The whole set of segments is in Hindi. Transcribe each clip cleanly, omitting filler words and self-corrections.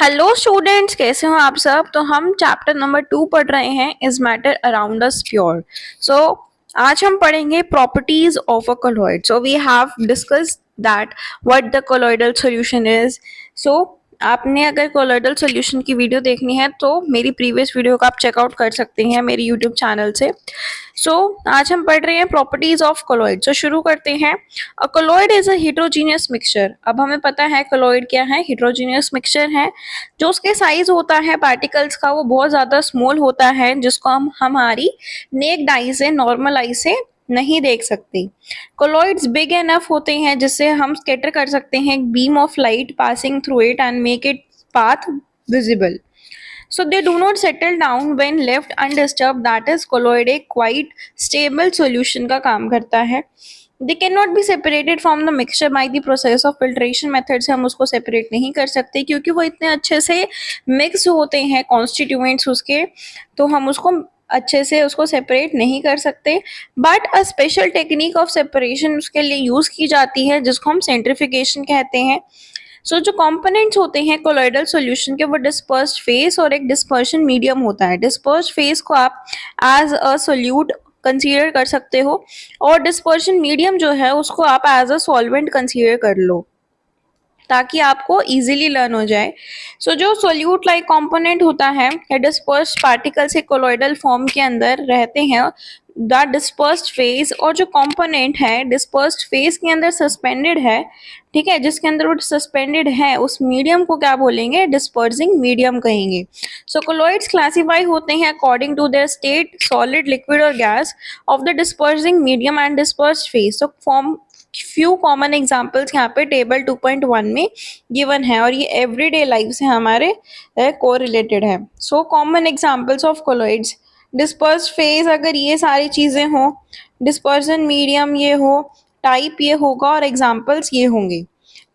हेलो स्टूडेंट्स, कैसे हो आप सब। तो हम चैप्टर नंबर 2 पढ़ रहे हैं is matter around us pure. So आज हम पढ़ेंगे properties of a colloid. So we have discussed that what the colloidal solution is. So आपने अगर कोलॉइडल सॉल्यूशन की वीडियो देखनी है तो मेरी प्रीवियस वीडियो का आप चेकआउट कर सकते हैं मेरी यूट्यूब चैनल से। आज हम पढ़ रहे हैं प्रॉपर्टीज ऑफ कोलॉइड। शुरू करते हैं। A colloid is a heterogeneous mixture. अब हमें पता है कोलॉइड क्या है, हेटेरोजीनियस मिक्सचर है। जो उसके साइज होता है पार्टिकल्स का वो बहुत ज्यादा स्मॉल होता है, जिसको हम हमारी नेक्ड आई से, नॉर्मल आई से नहीं देख सकते। कोलॉइड्स बिग एनफ होते हैं जिससे हम स्कैटर कर सकते हैं एक beam of light passing through it and make it path visible. So they do not settle down when left undisturbed. That is colloid एक quite stable solution का काम करता है। They cannot be separated from the mixture by the process of filtration method से हम उसको separate नहीं कर सकते क्योंकि वो इतने अच्छे से mix होते हैं constituents उसके, तो हम उसको अच्छे से उसको सेपरेट नहीं कर सकते। But a special technique of separation उसके लिए यूज की जाती है जिसको हम सेंट्रिफिकेशन कहते हैं। जो कंपोनेंट्स होते हैं कोलॉइडल सॉल्यूशन के वो डिस्पर्स्ड फेस और एक डिस्पर्शन मीडियम होता है। डिस्पर्स्ड फेस को आप एज अ सोल्यूट कंसीडर कर सकते हो और डिस्पर्शन मीडियम जो है उसको आप एज अ सॉल्वेंट कंसीडर कर लो ताकि आपको इजीली लर्न हो जाए। जो सोल्यूट लाइक कंपोनेंट होता है या डिस्पर्स्ड पार्टिकल्स एक कोलॉइडल फॉर्म के अंदर रहते हैं द डिस्पर्स्ड फेज, और जो कंपोनेंट है डिस्पर्स्ड फेज के अंदर सस्पेंडेड है, ठीक है, जिसके अंदर वो सस्पेंडेड है उस मीडियम को क्या बोलेंगे, डिस्पर्सिंग मीडियम कहेंगे। कोलॉइड्स क्लासिफाई होते हैं according to their state, solid, liquid और gas of the dispersing medium and dispersed phase. Form few common examples यहाँ पे टेबल 2.1 में गिवन है और ये एवरीडे लाइफ से हमारे कोरिलेटेड है। Common examples of colloids, dispersed phase अगर ये सारी चीजें हो, डिस्पर्सन मीडियम ये हो, टाइप ये होगा और एग्जांपल्स ये होंगे।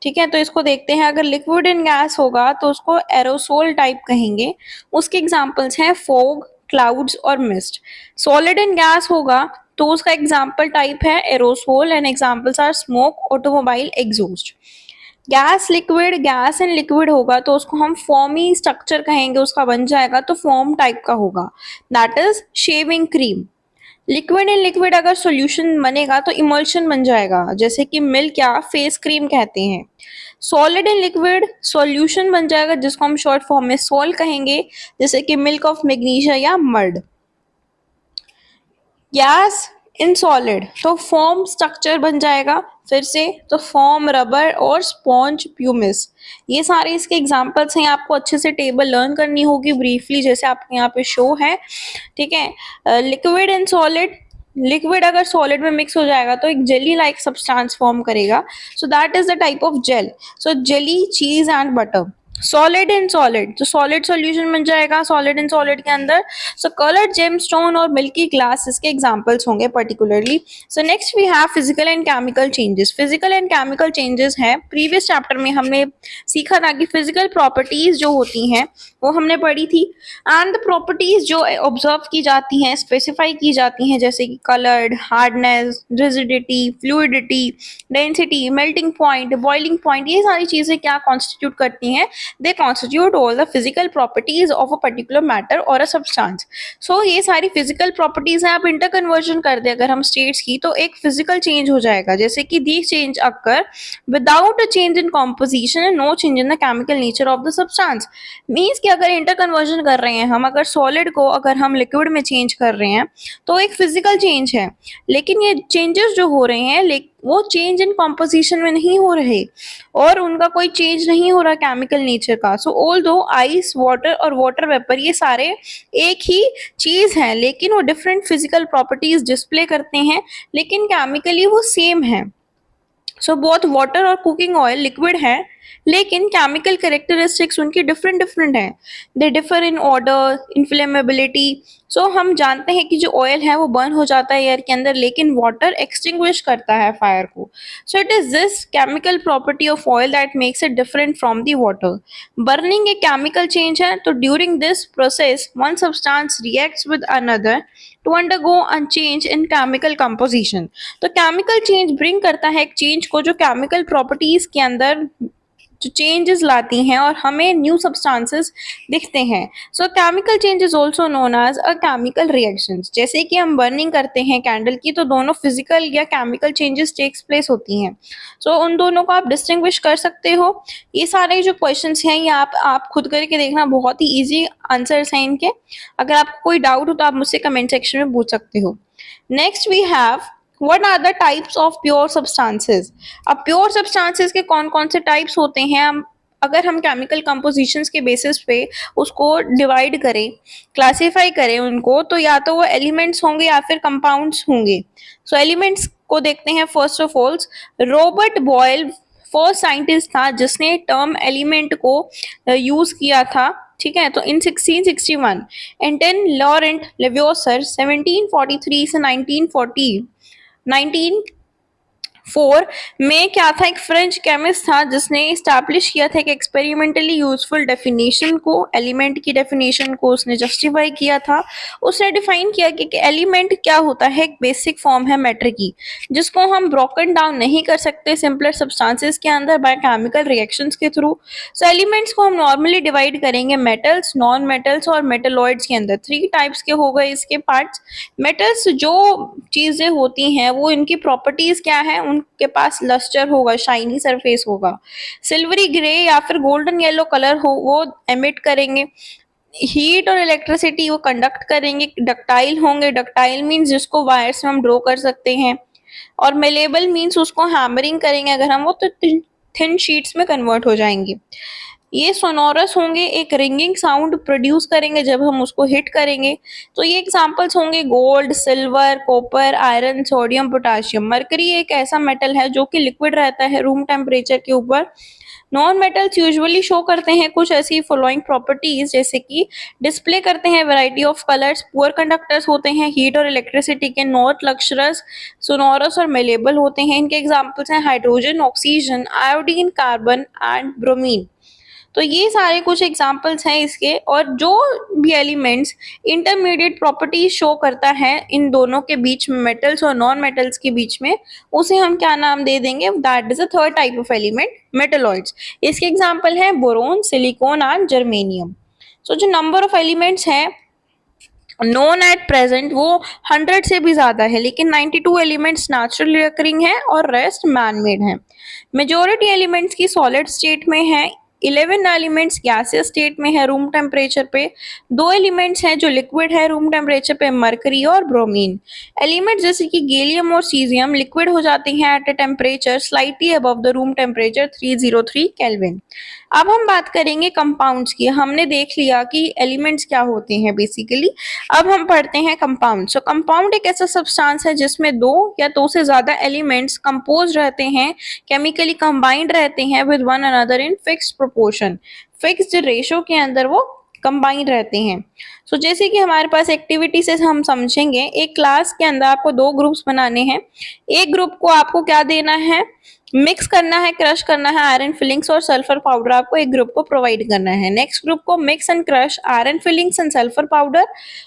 ठीक है, तो इसको देखते हैं। अगर लिक्विड इन गैस होगा तो उसको एरोसोल टाइप कहेंगे। उसके एग्जांपल्स हैं फोग, क्लाउड्स और मिस्ट। सॉलिड इन गैस होगा तो उसका एग्जाम्पल टाइप है aerosol and examples are smoke, automobile, exhaust. Gas and liquid होगा तो उसको हम फॉर्मी स्ट्रक्चर कहेंगे, उसका बन जाएगा तो फॉर्म टाइप का होगा, that is shaving cream. Liquid in liquid अगर सॉल्यूशन बनेगा तो इमल्शन बन जाएगा, जैसे कि मिल्क या फेस क्रीम कहते हैं। सॉलिड इन लिक्विड सॉल्यूशन बन जाएगा जिसको हम शॉर्ट फॉर्म में सोल कहेंगे, जैसे कि मिल्क ऑफ मैग्नीशिया या मर्ड। गैस इन सॉलिड तो फॉर्म स्ट्रक्चर बन जाएगा, फिर से तो फॉर्म रबर और स्पॉन्ज प्यूमिस। ये सारे इसके एग्जांपल्स हैं। आपको अच्छे से टेबल लर्न करनी होगी ब्रीफली, जैसे आपके यहाँ पे शो है, ठीक है। लिक्विड इन सॉलिड, लिक्विड अगर सॉलिड में मिक्स हो जाएगा तो एक जेली लाइक सब्सटेंस फॉर्म करेगा, so that is the type of gel. Jelly, cheese and butter. Solid in solid तो सॉलिड सॉल्यूशन बन जाएगा सॉलिड इन सॉलिड के अंदर। कलर्ड जेमस्टोन और मिल्की ग्लास इसके एग्जांपल्स होंगे particularly. Next we have physical and chemical changes. Physical and chemical changes है, प्रीवियस चैप्टर में हमने सीखा था कि फिजिकल प्रॉपर्टीज जो होती हैं वो हमने पढ़ी थी, एंड द प्रॉपर्टीज जो ऑब्जर्व की जाती हैं, स्पेसिफाई की जाती हैं, जैसे कि coloured, hardness, rigidity, fluidity, density, melting point, boiling point, ये सारी चीजें क्या कॉन्स्टिट्यूट करती हैं, they constitute all the physical properties of a particular matter or a substance। ये सारी physical properties हैं। आप इंटर कन्वर्जन कर दे अगर हम states की तो एक physical change हो जाएगा, जैसे कि these change occur without a change in composition and no change in the chemical nature of the substance। Means कि अगर इंटर कन्वर्जन कर रहे हैं हम, अगर सॉलिड को अगर हम लिक्विड में चेंज कर रहे हैं तो एक फिजिकल चेंज है, लेकिन ये चेंजेस जो हो रहे हैं वो चेंज इन कॉम्पोजिशन में नहीं हो रहे और उनका कोई चेंज नहीं हो रहा केमिकल नेचर का। ऑल दो आइस, वाटर और वाटर वेपर ये सारे एक ही चीज हैं, लेकिन वो डिफरेंट फिजिकल प्रॉपर्टीज डिस्प्ले करते हैं, लेकिन केमिकली वो सेम है। बोथ वाटर और कुकिंग ऑयल लिक्विड है, लेकिन केमिकल कैरेक्टरिस्टिक्स उनकी डिफरेंट डिफरेंट हैं। They differ in odour, inflammability. हम जानते हैं कि जो ऑयल है वो बर्न हो जाता है एयर के अंदर, लेकिन वाटर एक्सटिंग्विश करता है फायर को। It is this chemical property of oil that makes it different from the water. Burning एक केमिकल चेंज है, तो during this process one substance reacts with another to undergo a change in chemical composition. तो केमिकल चेंज ब्रिंग करता है एक चेंज को जो केमिकल प्रॉपर्टीज के अंदर जो चेंजेस लाती हैं और हमें न्यू सब्सटेंसेस दिखते हैं। So chemical change is also known as a chemical reactions. जैसे कि हम बर्निंग करते हैं कैंडल की, तो दोनों फिजिकल या केमिकल चेंजेस टेक्स प्लेस होती हैं। सो उन दोनों को आप डिस्टिंग्विश कर सकते हो। ये सारे जो क्वेश्चंस हैं ये आप खुद करके देखना, बहुत ही इजी आंसर्स हैं इनके। अगर आपको कोई डाउट हो तो आप मुझसे कमेंट सेक्शन में पूछ सकते हो। Next we have what are the types of pure substances. अब प्योर सब्सटेंसेस के कौन कौन से टाइप्स होते हैं, अगर हम केमिकल कंपोजिशंस के बेसिस पे उसको डिवाइड करें, क्लासिफाई करें उनको, तो या तो वो एलिमेंट्स होंगे या फिर कंपाउंड्स होंगे। सो एलिमेंट्स को देखते हैं। First of all, Robert Boyle first scientist था जिसने टर्म एलिमेंट को यूज किया था, ठीक है। तो इन 1661 एंटन लॉरेंट लेवियोसर 1743 से 1904 में क्या था, एक फ्रेंच केमिस्ट था जिसने स्टैब्लिश किया था एक एक्सपेरिमेंटली यूजफुल डेफिनेशन को, एलिमेंट की डेफिनेशन को उसने जस्टिफाई किया था। उसने डिफाइन किया कि एलिमेंट क्या होता है, एक बेसिक फॉर्म है मैटर की जिसको हम ब्रोकन डाउन नहीं कर सकते सिंपलर सब्सटेंसेस के अंदर बाय केमिकल रिएक्शंस के थ्रू। सो एलिमेंट्स को हम नॉर्मली डिवाइड करेंगे मेटल्स, नॉन मेटल्स और मेटलॉइड्स के अंदर। 3 टाइप्स के हो गए इसके पार्ट्स। मेटल्स जो चीजें होती हैं वो इनकी प्रॉपर्टीज क्या है, उनके पास लस्टर होगा, शाइनी सरफेस होगा, सिल्वरी ग्रे या फिर गोल्डन येलो कलर हो वो एमिट करेंगे, हीट और इलेक्ट्रिसिटी वो कंडक्ट करेंगे, डक्टाइल होंगे, डक्टाइल मीन्स जिसको वायर्स में हम ड्रॉ कर सकते हैं, और मेलेबल मीन्स उसको हैमरिंग करेंगे अगर हम वो, तो थिन शीट्स में कन्वर्ट हो जाएंगे। ये सोनोरस होंगे, एक रिंगिंग साउंड प्रोड्यूस करेंगे जब हम उसको हिट करेंगे। तो ये एग्जांपल्स होंगे gold, silver, copper, iron, sodium, potassium. Mercury एक ऐसा मेटल है जो कि लिक्विड रहता है रूम टेम्परेचर के ऊपर। नॉन मेटल्स यूजुअली शो करते हैं कुछ ऐसी फॉलोइंग प्रॉपर्टीज, जैसे कि डिस्प्ले करते हैं variety of colours, poor conductors होते हैं हीट और इलेक्ट्रिसिटी के, नॉट लक्शरस, सोनोरस और मेलेबल होते हैं। इनके एग्जांपल्स हैं hydrogen, oxygen, iodine, carbon and bromine. तो ये सारे कुछ एग्जांपल्स हैं इसके। और जो भी एलिमेंट्स इंटरमीडिएट प्रॉपर्टीज शो करता है इन दोनों के बीच में, मेटल्स और नॉन मेटल्स के बीच में, उसे हम क्या नाम दे देंगे, that is a third type of element, metalloids. इसके एग्जांपल हैं बोरोन, सिलिकॉन एंड जर्मेनियम। सो जो नंबर ऑफ एलिमेंट्स हैं नोन एट प्रेजेंट वो 100 से भी ज्यादा है, लेकिन 92 एलिमेंट्स नेचुरली अकरिंग है और रेस्ट मैन मेड है। मेजोरिटी एलिमेंट्स की सॉलिड स्टेट में है, 11 एलिमेंट्स गैसियस स्टेट में है रूम टेम्परेचर पे, 2 एलिमेंट्स हैं जो लिक्विड है रूम टेम्परेचर पे, मरकरी और ब्रोमीन। एलिमेंट्स जैसे कि गैलियम और सीजियम लिक्विड हो जाते हैं at a temperature slightly above the room temperature 303 kelvin. अब हम बात करेंगे कंपाउंड्स की। हमने देख लिया कि एलिमेंट्स क्या होते हैं बेसिकली। अब हम पढ़ते हैं कंपाउंड। सो कंपाउंड एक ऐसा सब्सटेंस है जिसमें 2 या 2 से ज्यादा एलिमेंट्स कंपोज रहते हैं, केमिकली कंबाइंड रहते हैं with one another in fixed proportion, fixed ratio के अंदर वो कंबाइंड रहते हैं। सो जैसे कि हमारे पास एक्टिविटी से हम समझेंगे, एक क्लास के अंदर आपको 2 ग्रुप्स बनाने हैं। एक ग्रुप को आपको क्या देना है, मिक्स करना है, क्रश करना है आयरन फिलिंग्स और सल्फर पाउडर, आपको एक ग्रुप को प्रोवाइड करना है। नेक्स्ट ग्रुप को mix and crush iron filings and sulphur powder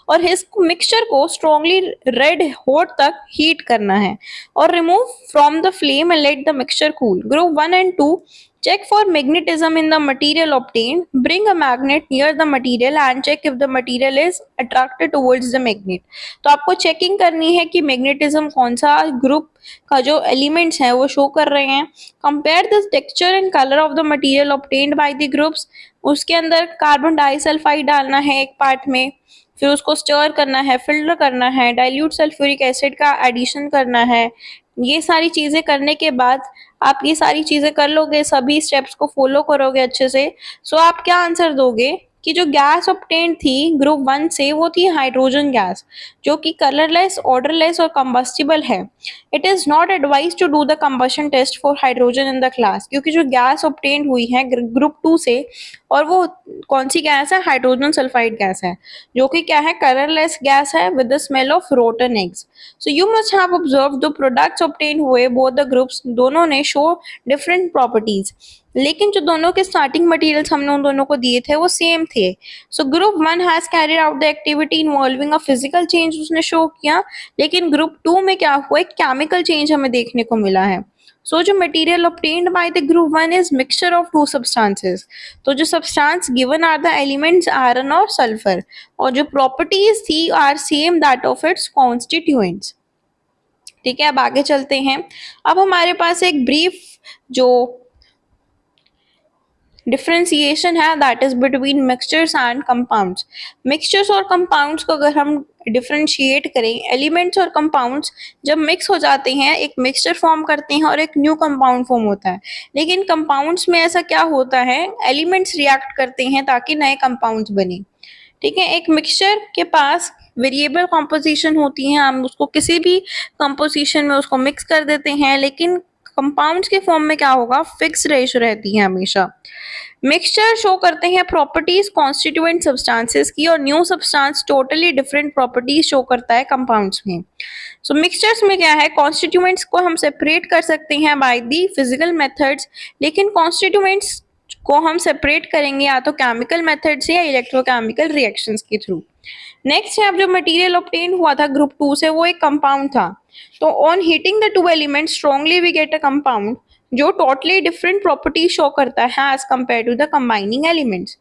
और इस मिक्सचर को स्ट्रॉन्गली रेड हॉट तक हीट करना है और remove from the flame and let the mixture cool. Group 1 and 2 check for magnetism in the material obtained, bring a magnet near the material and check if the material is attracted towards the magnet। तो आपको चेकिंग करनी है कि मैग्नेटिज्म कौन सा ग्रुप का जो एलिमेंट्स हैं वो शो कर रहे हैं। Compare the texture and colour of the material obtained by the groups. उसके अंदर कार्बन डाइसल्फाइड डालना है एक पार्ट में, फिर उसको स्टर करना है, फिल्टर करना है, डाइल्यूट सल्फ्यूरिक एसिड का एडिशन करना है। ये सारी चीजें करने के बाद आप ये सारी चीजें कर लोगे, सभी स्टेप्स को फॉलो करोगे अच्छे से, सो आप क्या आंसर दोगे कि जो गैस ऑब्टेन्ड थी ग्रुप 1 से वो थी हाइड्रोजन गैस, जो कि कलरलेस, ऑर्डरलेस और कंबस्टिबल है। It is not advise to do the combustion test for hydrogen in the class, क्योंकि जो गैस ऑब्टेन्ड हुई है ग्रुप 2 से, और वो कौन सी गैस है, हाइड्रोजन सल्फाइड गैस है, जो कि क्या है, कलरलेस गैस है with the smell of rotten eggs. So you must have observe the products obtain हुए बोथ द ग्रुप्स, दोनों ने शो डिफरेंट प्रॉपर्टीज, लेकिन जो दोनों के स्टार्टिंग मटेरियल्स हमने उन दोनों को दिए थे वो सेम थे। So group 1 has carried out the activity involving a physical change, उसने शो किया, लेकिन ग्रुप 2 में क्या हुआ, एक केमिकल चेंज हमें देखने को मिला है। सो जो material obtained by the group 1 is mixture of two substances. तो जो substance given are the elements iron और सल्फर, और जो प्रॉपर्टीज थी are same that of its constituents. ठीक है, अब आगे चलते हैं। अब हमारे पास एक ब्रीफ जो डिफ्रेंसिएशन है that is between mixtures and compounds. Mixtures और कंपाउंड्स को अगर हम डिफ्रेंशिएट करें, एलिमेंट्स और कंपाउंड्स जब मिक्स हो जाते हैं एक मिक्सचर फॉर्म करते हैं और एक न्यू कंपाउंड फॉर्म होता है। लेकिन कंपाउंड्स में ऐसा क्या होता है, एलिमेंट्स रिएक्ट करते हैं ताकि नए कंपाउंड्स बने। ठीक है, एक मिक्सचर के पास वेरिएबल कॉम्पोजिशन होती है, हम उसको किसी भी कंपोजिशन में उसको मिक्स कर देते हैं, लेकिन कंपाउंड्स के फॉर्म में क्या होगा, फिक्स रेशियो रहती है हमेशा। मिक्सचर शो करते हैं प्रॉपर्टीज कॉन्स्टिट्यूएंट सब्सटेंसेस की, और new substance totally different properties show करता है कंपाउंड्स में। सो मिक्सचर्स में क्या है, कॉन्स्टिट्यूएंट्स को हम सेपरेट कर सकते हैं बाय दी फिजिकल मेथड्स, लेकिन कॉन्स्टिट्यूएंट्स को हम सेपरेट करेंगे या तो केमिकल मेथड से या इलेक्ट्रोकेमिकल रिएक्शंस के थ्रू। नेक्स्ट है, अब जो मटेरियल ऑब्टेन हुआ था ग्रुप 2 से वो एक कंपाउंड था। तो on heating the two elements strongly we get a compound जो टोटली डिफरेंट प्रॉपर्टी शो करता है as compare to the combining elements.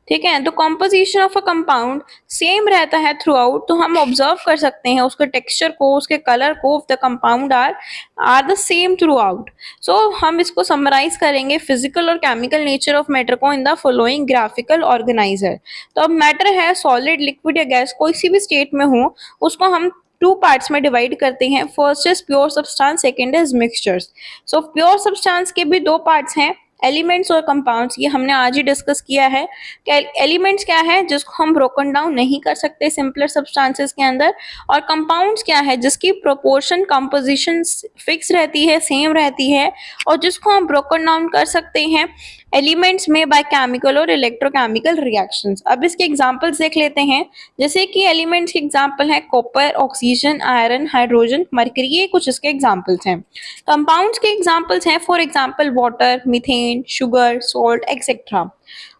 ठीक है, तो composition of a compound same रहता है थ्रू आउट, तो हम ऑब्जर्व कर सकते हैं उसके टेक्सचर को, उसके कलर को, the compound are the same throughout. सो हम इसको समराइज करेंगे फिजिकल और केमिकल नेचर ऑफ मैटर को in the following graphical organiser. तो अब मैटर है सॉलिड, लिक्विड या गैस, कोई सी भी स्टेट में हो, उसको हम टू पार्ट्स में डिवाइड करते हैं। First is pure substance, second is mixtures. So pure substance के भी दो पार्ट्स हैं, एलिमेंट्स और कंपाउंड्स। ये हमने आज ही डिस्कस किया है कि एलिमेंट्स क्या है जिसको हम ब्रोकन डाउन नहीं कर सकते सिंपलर सब्सटेंसेस के अंदर, और कंपाउंड्स क्या है जिसकी प्रोपोर्शन कंपोजिशन फिक्स रहती है, सेम रहती है, और जिसको हम ब्रोकन डाउन कर सकते हैं एलिमेंट्स में बाय केमिकल और इलेक्ट्रोकेमिकल रिएक्शंस। अब इसके एग्जांपल्स देख लेते हैं। जैसे कि एलिमेंट्स के एग्जांपल है copper, oxygen, iron, hydrogen, mercury, ये कुछ इसके एग्जांपल्स हैं। कंपाउंड्स के एग्जांपल्स हैं for example water, methane, sugar, salt etcetera.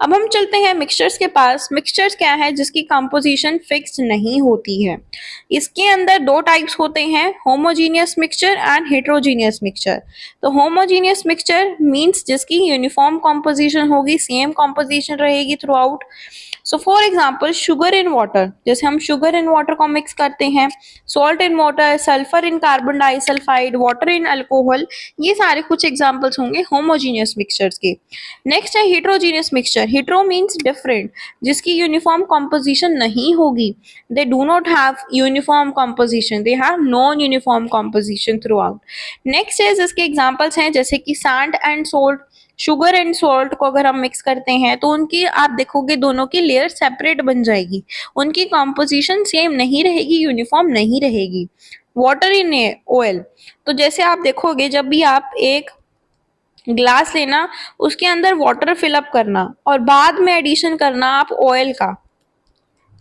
अब हम चलते हैं मिक्सचर्स के पास। मिक्सचर्स क्या है जिसकी कंपोजिशन फिक्स्ड नहीं होती है। इसके अंदर दो टाइप्स होते हैं, homogeneous mixture and heterogeneous mixture. तो होमोजीनियस मिक्सचर मींस जिसकी यूनिफॉर्म कंपोजिशन होगी, सेम कंपोजिशन रहेगी through out. So for example sugar in water, जैसे हम शुगर इन वाटर को मिक्स करते हैं, salt in water, sulphur in carbon disulphide, water in alcohol, ये सारे कुछ एग्जांपल्स होंगे होमोजीनियस मिक्सचर्स के। नेक्स्ट है heterogeneous mixture. Hetero means different, जिसकी यूनिफॉर्म कंपोजिशन नहीं होगी। They do not have uniform composition, they have non uniform composition through out. Next है इसके एग्जांपल्स हैं जैसे कि sand and salt. Sugar and salt को अगर हम मिक्स करते हैं तो उनकी आप देखोगे दोनों की लेयर सेपरेट बन जाएगी, उनकी कंपोजिशन सेम नहीं रहेगी, यूनिफॉर्म नहीं रहेगी। वाटर इन ऑयल, तो जैसे आप देखोगे जब भी आप एक ग्लास लेना, उसके अंदर वाटर फिलअप करना और बाद में एडिशन करना आप ऑयल का।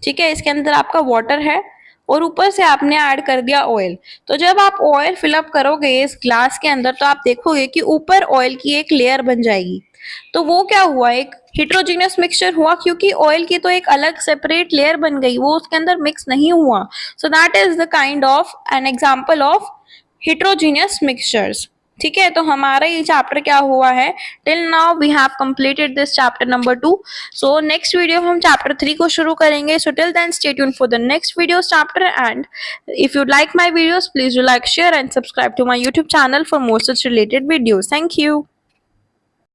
ठीक है, इसके अंदर आपका वाटर है और ऊपर से आपने ऐड कर दिया ऑयल। तो जब आप ऑयल फिलअप करोगे इस ग्लास के अंदर तो आप देखोगे कि ऊपर ऑयल की एक लेयर बन जाएगी। तो वो क्या हुआ, एक हेटेरोजीनियस मिक्सचर हुआ, क्योंकि ऑयल की तो एक अलग सेपरेट लेयर बन गई, वो उसके अंदर मिक्स नहीं हुआ। So that is the kind of an example of heterogeneous mixtures. ठीक है, तो हमारा ये चैप्टर क्या हुआ है, till now we have completed this chapter number 2। So next video हम चैप्टर 3 को शुरू करेंगे। So till then stay tuned for the next video chapter, and if you like my videos please do like, share and subscribe to my YouTube channel for more such related videos. Thank you.